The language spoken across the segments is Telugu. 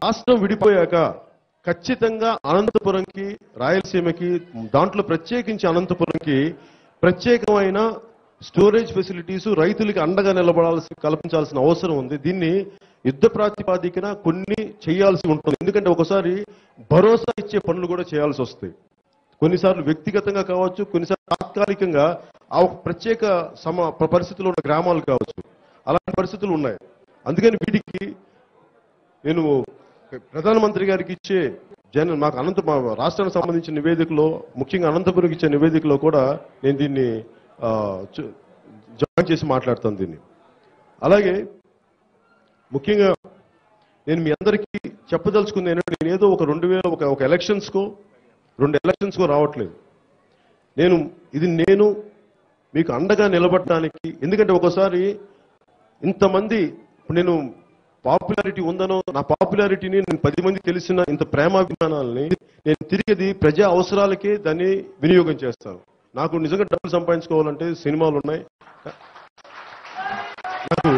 రాష్ట్రం విడిపోయాక ఖచ్చితంగా అనంతపురంకి, రాయలసీమకి, దాంట్లో ప్రత్యేకించి అనంతపురంకి ప్రత్యేకమైన స్టోరేజ్ ఫెసిలిటీస్ రైతులకి అండగా కల్పించాల్సిన అవసరం ఉంది. దీన్ని యుద్ధ ప్రాతిపాదికన కొన్ని చేయాల్సి ఉంటుంది. ఎందుకంటే ఒకసారి భరోసా ఇచ్చే పనులు కూడా చేయాల్సి వస్తాయి. కొన్నిసార్లు వ్యక్తిగతంగా కావచ్చు, కొన్నిసార్లు తాత్కాలికంగా ఆ ఒక ప్రత్యేక పరిస్థితుల్లో ఉన్న గ్రామాలు కావచ్చు, అలాంటి పరిస్థితులు ఉన్నాయి. అందుకని వీటికి నేను ప్రధానమంత్రి గారికి ఇచ్చే మాకు మా రాష్ట్రానికి సంబంధించిన నివేదికలో, ముఖ్యంగా అనంతపురంకి ఇచ్చే నివేదికలో కూడా నేను దీన్ని జాయిన్ చేసి మాట్లాడతాను దీన్ని. అలాగే ముఖ్యంగా నేను మీ అందరికీ చెప్పదలుచుకుంది ఏంటంటే, నేను ఏదో ఒక 2000 ఒక ఎలక్షన్స్కో 2 ఎలక్షన్స్కో రావట్లేదు. నేను మీకు అండగా నిలబడటానికి. ఎందుకంటే ఒకసారి ఇంతమంది, ఇప్పుడు నేను పాపులారిటీ ఉందనో, నా పాపులారిటీని నేను 10 మంది తెలిసిన ఇంత ప్రేమాభిమానాలని నేను తిరిగి ప్రజా అవసరాలకే దాన్ని వినియోగం చేస్తాను. నాకు నిజంగా డబ్బులు సంపాదించుకోవాలంటే సినిమాలు ఉన్నాయి. నాకు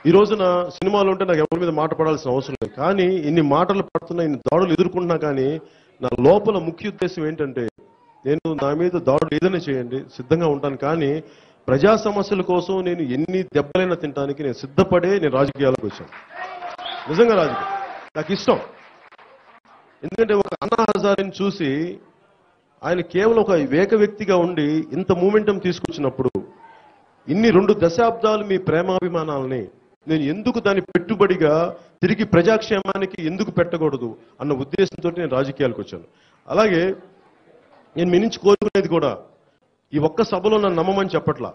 ఈ రోజున సినిమాలు ఉంటే నాకు ఎవరి మీద మాట పడాల్సిన అవసరం లేదు. కానీ ఇన్ని మాటలు పడుతున్నా, ఇన్ని దాడులు ఎదుర్కొంటున్నా కానీ నా లోపల ముఖ్య ఉద్దేశం ఏంటంటే, నేను నా మీద దాడులు ఏదైనా చేయండి, సిద్ధంగా ఉంటాను. కానీ ప్రజా సమస్యల కోసం నేను ఎన్ని దెబ్బలైనా తినడానికి నేను సిద్ధపడే నేను రాజకీయాలకు వచ్చాను. నిజంగా రాజకీయం నాకు ఇష్టం. ఎందుకంటే ఒక అన్నా హజారేని చూసి ఆయన కేవలం ఒక ఏక వ్యక్తిగా ఉండి ఇంత మూమెంటం తీసుకొచ్చినప్పుడు, ఇన్ని 2 దశాబ్దాలు మీ ప్రేమాభిమానాలని నేను ఎందుకు దాన్ని పెట్టుబడిగా తిరిగి ప్రజాక్షేమానికి ఎందుకు పెట్టకూడదు అన్న ఉద్దేశంతో నేను రాజకీయాలకు వచ్చాను. అలాగే నేను మీ నుంచి కోరుకునేది కూడా, ఈ ఒక్క సభలో నన్ను నమ్మమని చెప్పట్లా.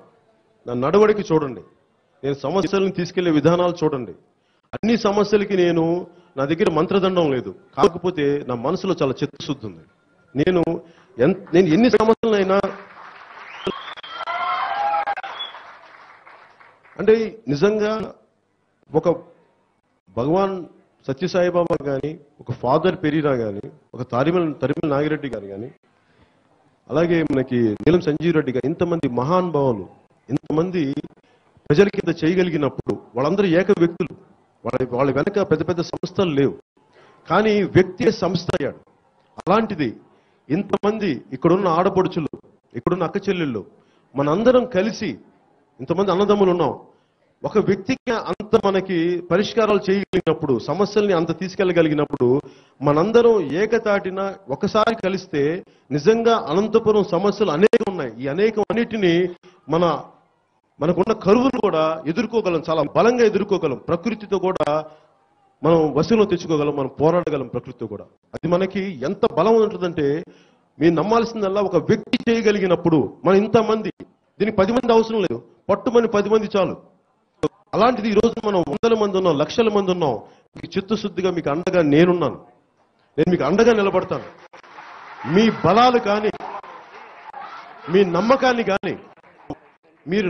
నా నడవడికి చూడండి, నేను సమస్యలను తీసుకెళ్లే విధానాలు చూడండి. అన్ని సమస్యలకి నా దగ్గర మంత్రదండం లేదు. కాకపోతే నా మనసులో చాలా చిత్తశుద్ధి ఉంది. నేను ఎన్ని సమస్యలైనా, అంటే నిజంగా ఒక భగవాన్ సత్యసాయిబాబా కానీ, ఒక ఫాదర్ పెరీరా కానీ, ఒక తరిమల నాగిరెడ్డి గారు కానీ, అలాగే మనకి నీలం సంజీవ్ రెడ్డి గారు, ఇంతమంది మహానుభావులు, ఇంతమంది ప్రజలకి ఇంత చేయగలిగినప్పుడు వాళ్ళందరూ ఏక వ్యక్తులు. వాళ్ళ వెనక పెద్ద పెద్ద సంస్థలు లేవు. కానీ వ్యక్తి సంస్థ అయ్యాడు. అలాంటిది ఇంతమంది ఇక్కడున్న ఆడపడుచులు, ఇక్కడున్న అక్క చెల్లెళ్ళు, మనందరం కలిసి ఇంతమంది అన్నదమ్ములు ఉన్నాం. ఒక వ్యక్తికి అంత మనకి పరిష్కారాలు చేయగలిగినప్పుడు, సమస్యల్ని అంత తీసుకెళ్లగలిగినప్పుడు, మనందరం ఏకతాటిన ఒకసారి కలిస్తే నిజంగా అనంతపురం సమస్యలు అనేకం ఉన్నాయి. ఈ అనేకం అన్నిటినీ మనకున్న కరువును కూడా ఎదుర్కోగలం, చాలా బలంగా ఎదుర్కోగలం. ప్రకృతితో కూడా మనం వశంలో తెచ్చుకోగలం, మనం పోరాడగలం ప్రకృతితో కూడా. అది మనకి ఎంత బలం ఉంటుందంటే, మీరు నమ్మాల్సిందల్లా ఒక వ్యక్తి చేయగలిగినప్పుడు మనం ఇంతమంది, దీనికి 10 మంది అవసరం లేదు, పట్టుమని 10 మంది చాలు. అలాంటిది ఈ రోజు మనం 100 మంది ఉన్నాం, లక్షల మంది ఉన్నాం. మీకు చిత్తశుద్ధిగా మీకు అండగా నేనున్నాను. నేను మీకు అండగా నిలబడతాను. మీ బలాలు కానీ, మీ నమ్మకాన్ని కానీ మీరు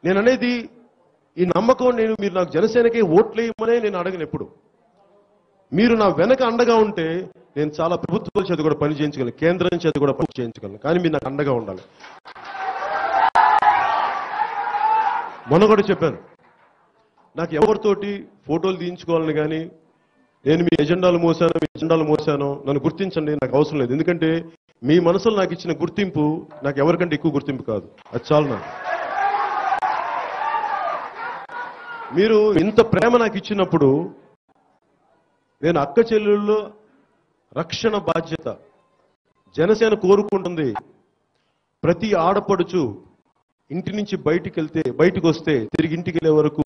నేననేది ఈ నమ్మకం, మీరు నాకు జనసేనకే ఓట్లేయమనే నేను అడగను ఎప్పుడు. మీరు నా వెనక అండగా ఉంటే నేను చాలా ప్రభుత్వాల చేత కూడా పని చేయించగలను, కేంద్రం చేత కూడా పని చేయించగలను. కానీ మీరు నాకు అండగా ఉండాలి. మొన్న కూడా చెప్పాను, నాకు ఎవరితోటి ఫోటోలు తీయించుకోవాలని కానీ, నేను మీ ఎజెండాలు మోసానో నన్ను గుర్తించండి, నాకు అవసరం లేదు. ఎందుకంటే మీ మనసులో నాకు ఇచ్చిన గుర్తింపు నాకు ఎవరికంటే ఎక్కువ గుర్తింపు కాదు. అది చాలు నాకు. మీరు ఇంత ప్రేమ నాకు ఇచ్చినప్పుడు, నేను అక్క చెల్లెళ్ళలో రక్షణ బాధ్యత జనసేన కోరుకుంటుంది. ప్రతి ఆడపడుచు ఇంటి నుంచి బయటికి వస్తే తిరిగి ఇంటికి వెళ్ళే వరకు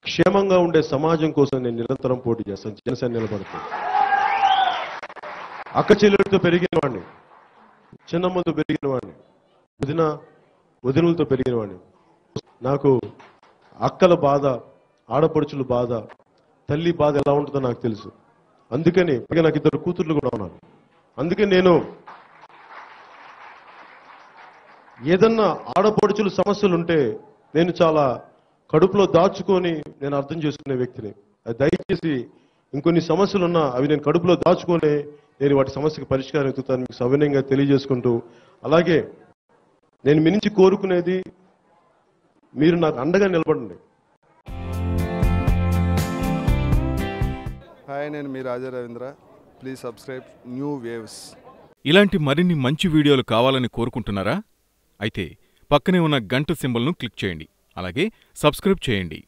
క్షేమంగా ఉండే సమాజం కోసం నేను నిరంతరం పోటీ చేస్తాను. జనసేన నిలబడుతుంది. అక్క చెల్లెలతో పెరిగిన వాడిని, చిన్నమ్మతో పెరిగిన వాడిని, వదినలతో పెరిగిన వాడిని. నాకు అక్కల బాధ, ఆడపడుచుల బాధ, తల్లి బాధ ఎలా ఉంటుందో నాకు తెలుసు. అందుకని నాకు 2 కూతుర్లు కూడా ఉన్నారు. అందుకని నేను ఏదన్నా ఆడపడుచుల సమస్యలుంటే నేను చాలా కడుపులో దాచుకొని నేను అర్థం చేసుకునే వ్యక్తిని. దయచేసి ఇంకొన్ని సమస్యలున్నా అవి నేను కడుపులో దాచుకొని నేను వాటి సమస్యకు పరిష్కారం ఎత్తుతాను మీకు సవినయంగా తెలియజేసుకుంటూ. అలాగే నేను మీ నుంచి కోరుకునేది, మీరు నాకు అండగా నిలబడండి. హాయ్, నేను మీ Raja Ravindra. Please subscribe New Waves. ఇలాంటి మరిన్ని మంచి వీడియోలు కావాలని కోరుకుంటున్నారా? అయితే పక్కనే ఉన్న గంట సింబల్ను క్లిక్ చేయండి. అలాగే సబ్స్క్రైబ్ చేయండి.